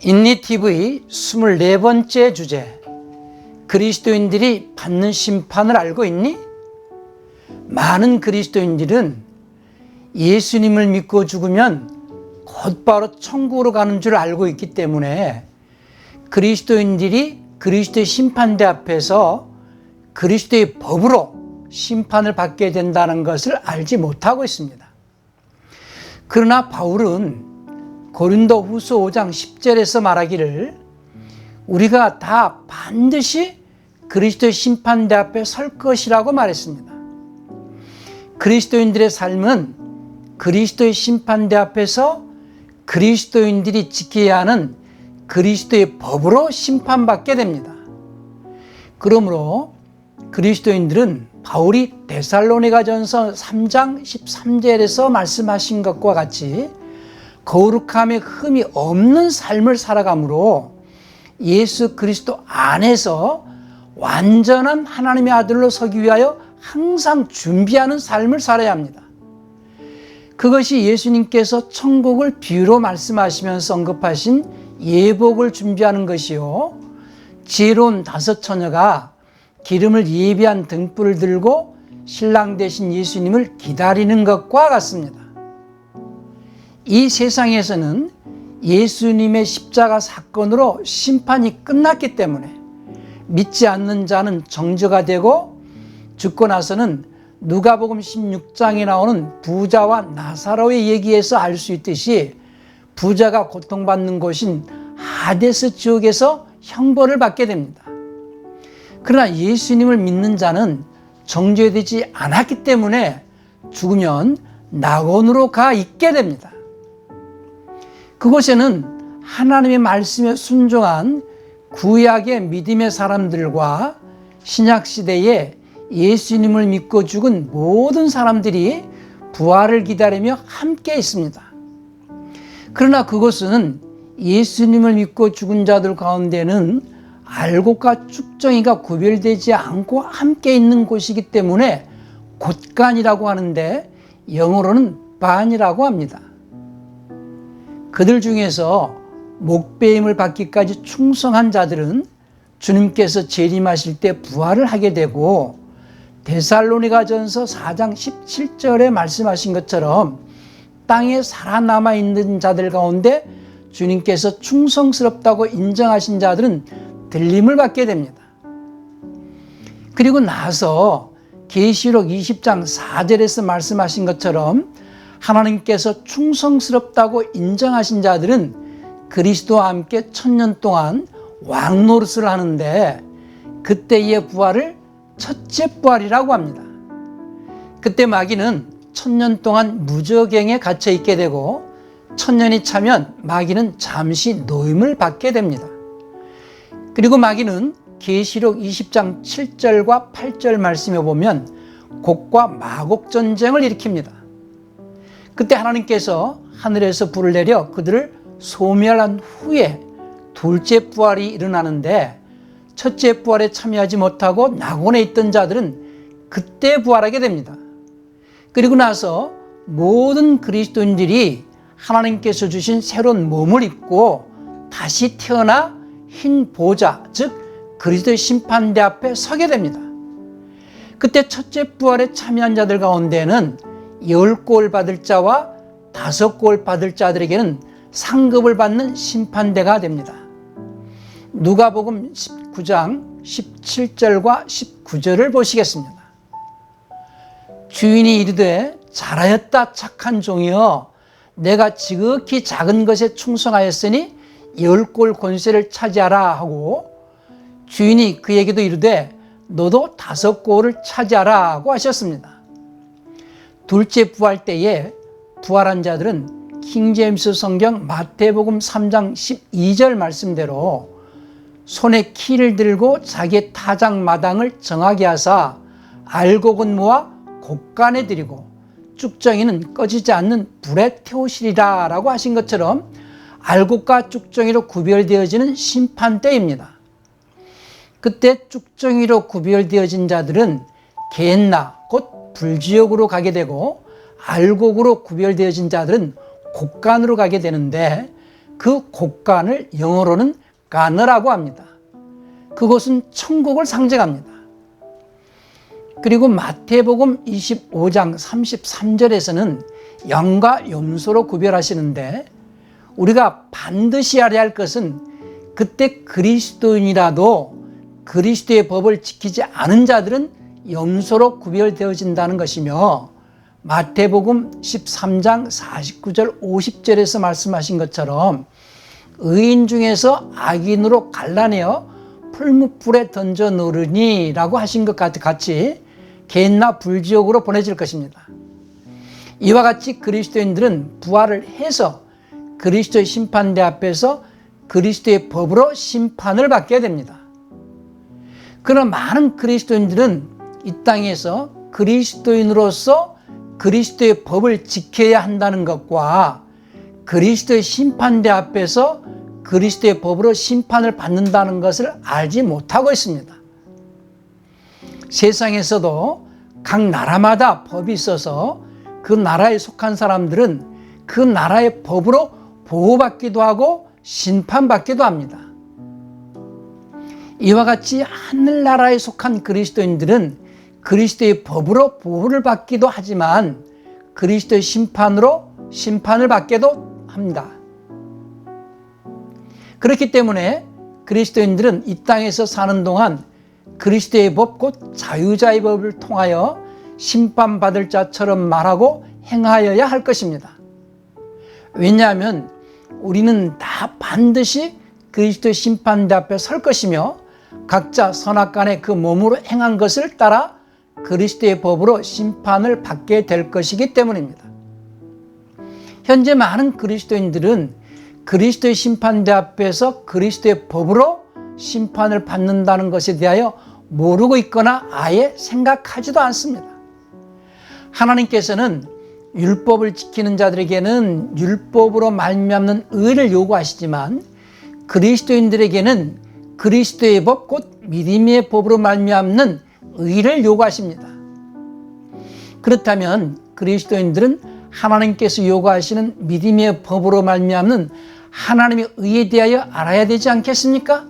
인리TV 24번째 주제, 그리스도인들이 받는 심판을 알고 있니? 많은 그리스도인들은 예수님을 믿고 죽으면 곧바로 천국으로 가는 줄 알고 있기 때문에 그리스도인들이 그리스도의 심판대 앞에서 그리스도의 법으로 심판을 받게 된다는 것을 알지 못하고 있습니다. 그러나 바울은 고린도후서 5장 10절에서 말하기를 우리가 다 반드시 그리스도의 심판대 앞에 설 것이라고 말했습니다. 그리스도인들의 삶은 그리스도의 심판대 앞에서 그리스도인들이 지켜야 하는 그리스도의 법으로 심판받게 됩니다. 그러므로 그리스도인들은 바울이 데살로니가전서 3장 13절에서 말씀하신 것과 같이 거룩함에 흠이 없는 삶을 살아가므로 예수 그리스도 안에서 완전한 하나님의 아들로 서기 위하여 항상 준비하는 삶을 살아야 합니다. 그것이 예수님께서 천국을 비유로 말씀하시면서 언급하신 예복을 준비하는 것이요, 지혜로운 5 처녀가 기름을 예비한 등불을 들고 신랑 되신 예수님을 기다리는 것과 같습니다. 이 세상에서는 예수님의 십자가 사건으로 심판이 끝났기 때문에 믿지 않는 자는 정죄가 되고, 죽고 나서는 누가복음 16장에 나오는 부자와 나사로의 얘기에서 알 수 있듯이 부자가 고통받는 곳인 하데스 지옥에서 형벌을 받게 됩니다. 그러나 예수님을 믿는 자는 정죄되지 않았기 때문에 죽으면 낙원으로 가 있게 됩니다. 그곳에는 하나님의 말씀에 순종한 구약의 믿음의 사람들과 신약시대에 예수님을 믿고 죽은 모든 사람들이 부활을 기다리며 함께 있습니다. 그러나 그곳은 예수님을 믿고 죽은 자들 가운데는 알곡과 쭉정이가 구별되지 않고 함께 있는 곳이기 때문에 곳간이라고 하는데 영어로는 반이라고 합니다. 그들 중에서 목배임을 받기까지 충성한 자들은 주님께서 재림하실 때 부활을 하게 되고, 데살로니가전서 4장 17절에 말씀하신 것처럼 땅에 살아남아 있는 자들 가운데 주님께서 충성스럽다고 인정하신 자들은 들림을 받게 됩니다. 그리고 나서 계시록 20장 4절에서 말씀하신 것처럼 하나님께서 충성스럽다고 인정하신 자들은 그리스도와 함께 1000년 동안 왕노릇을 하는데, 그때의 부활을 첫째 부활이라고 합니다. 그때 마귀는 1000년 동안 무저갱에 갇혀 있게 되고, 1000년이 차면 마귀는 잠시 노임을 받게 됩니다. 그리고 마귀는 계시록 20장 7절과 8절 말씀에 보면 곡과 마곡 전쟁을 일으킵니다. 그때 하나님께서 하늘에서 불을 내려 그들을 소멸한 후에 둘째 부활이 일어나는데, 첫째 부활에 참여하지 못하고 낙원에 있던 자들은 그때 부활하게 됩니다. 그리고 나서 모든 그리스도인들이 하나님께서 주신 새로운 몸을 입고 다시 태어나 흰 보좌, 즉 그리스도의 심판대 앞에 서게 됩니다. 그때 첫째 부활에 참여한 자들 가운데는 10골 받을 자와 5골 받을 자들에게는 상급을 받는 심판대가 됩니다. 누가복음 19장 17절과 19절을 보시겠습니다. 주인이 이르되 잘하였다 착한 종이여, 내가 지극히 작은 것에 충성하였으니 10골 권세를 차지하라 하고, 주인이 그에게도 이르되 너도 5골을 차지하라 하고 하셨습니다. 둘째 부활 때에 부활한 자들은 킹제임스 성경 마태복음 3장 12절 말씀대로 손에 키를 들고 자기의 타작 마당을 정하게 하사 알곡은 모아 곡간에 들이고 쭉정이는 꺼지지 않는 불에 태우시리라 라고 하신 것처럼 알곡과 쭉정이로 구별되어지는 심판때입니다. 그때 쭉정이로 구별되어진 자들은 게헨나 곧 불지옥으로 가게 되고, 알곡으로 구별되어진 자들은 곡간으로 가게 되는데, 그 곳간을 영어로는 가너라고 합니다. 그곳은 천국을 상징합니다. 그리고 마태복음 25장 33절에서는 양과 염소로 구별하시는데, 우리가 반드시 알아야 할 것은 그때 그리스도인이라도 그리스도의 법을 지키지 않은 자들은 염소로 구별되어진다는 것이며, 마태복음 13장 49절 50절에서 말씀하신 것처럼 의인 중에서 악인으로 갈라내어 풀무불에 던져 놓으리니 라고 하신 것 같이 개인나 불지옥으로 보내질 것입니다. 이와 같이 그리스도인들은 부활을 해서 그리스도의 심판대 앞에서 그리스도의 법으로 심판을 받게 됩니다. 그러나 많은 그리스도인들은 이 땅에서 그리스도인으로서 그리스도의 법을 지켜야 한다는 것과 그리스도의 심판대 앞에서 그리스도의 법으로 심판을 받는다는 것을 알지 못하고 있습니다. 세상에서도 각 나라마다 법이 있어서 그 나라에 속한 사람들은 그 나라의 법으로 보호받기도 하고 심판받기도 합니다. 이와 같이 하늘나라에 속한 그리스도인들은 그리스도의 법으로 보호를 받기도 하지만 그리스도의 심판으로 심판을 받기도 합니다. 그렇기 때문에 그리스도인들은 이 땅에서 사는 동안 그리스도의 법, 곧 자유자의 법을 통하여 심판받을 자처럼 말하고 행하여야 할 것입니다. 왜냐하면 우리는 다 반드시 그리스도의 심판대 앞에 설 것이며 각자 선악간에 그 몸으로 행한 것을 따라 그리스도의 법으로 심판을 받게 될 것이기 때문입니다. 현재 많은 그리스도인들은 그리스도의 심판대 앞에서 그리스도의 법으로 심판을 받는다는 것에 대하여 모르고 있거나 아예 생각하지도 않습니다. 하나님께서는 율법을 지키는 자들에게는 율법으로 말미암는 의를 요구하시지만 그리스도인들에게는 그리스도의 법, 곧 믿음의 법으로 말미암는 의를 요구하십니다. 그렇다면 그리스도인들은 하나님께서 요구하시는 믿음의 법으로 말미암는 하나님의 의에 대하여 알아야 되지 않겠습니까?